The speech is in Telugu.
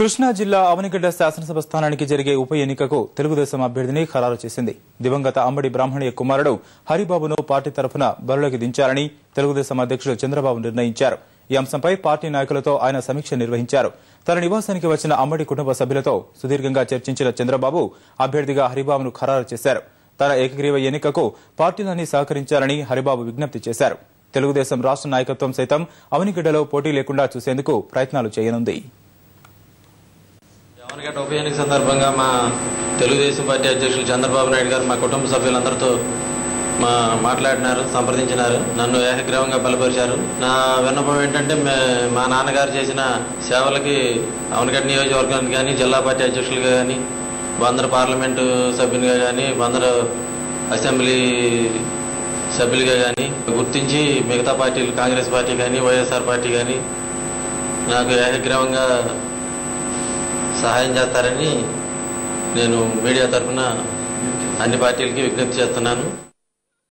కృష్ణా జిల్లా అవనిగడ్డ శాసనసభ స్థానానికి జరిగే ఉప ఎన్నికకు తెలుగుదేశం అభ్యర్థిని ఖరారు చేసింది. దివంగత అంబడి బ్రాహ్మణయ్య కుమారుడు హరిబాబును పార్టీ తరఫున బరిలోకి దించాలని తెలుగుదేశం అధ్యక్షుడు చంద్రబాబు నిర్ణయించారు. ఈ అంశంపై పార్టీ నాయకులతో ఆయన సమీక్ష నిర్వహించారు. తన నివాసానికి వచ్చిన అంబడి కుటుంబ సభ్యులతో సుదీర్ఘంగా చర్చించిన చంద్రబాబు అభ్యర్థిగా హరిబాబును ఖరారు చేశారు. తన ఏకగ్రీవ ఎన్నికకు పార్టీలన్నీ సహకరించాలని హరిబాబు విజ్ఞప్తి చేశారు. తెలుగుదేశం రాష్ట్ర నాయకత్వం సైతం అవనిగడ్డలో పోటీ లేకుండా చూసేందుకు ప్రయత్నాలు చేయనుంది. అవనిగడ్డ ఉప ఎన్నిక సందర్భంగా మా తెలుగుదేశం పార్టీ అధ్యక్షులు చంద్రబాబు నాయుడు గారు మా కుటుంబ సభ్యులందరితో మాట్లాడినారు, సంప్రదించినారు, నన్ను ఏకగ్రీవంగా బలపరిచారు. నా విన్నపం ఏంటంటే మా నాన్నగారు చేసిన సేవలకి అవనిగడ్డ నియోజకవర్గానికి కానీ, జిల్లా పార్టీ అధ్యక్షులుగా కానీ, బందరు పార్లమెంటు సభ్యునిగా కానీ, బందరు అసెంబ్లీ సభ్యులుగా కానీ గుర్తించి మిగతా పార్టీలు కాంగ్రెస్ పార్టీ కానీ, వైఎస్ఆర్ పార్టీ కానీ నాకు ఏకగ్రీవంగా సహాయం చేస్తారని నేను మీడియా తరఫున అన్ని పార్టీలకి విజ్ఞప్తి చేస్తున్నాను.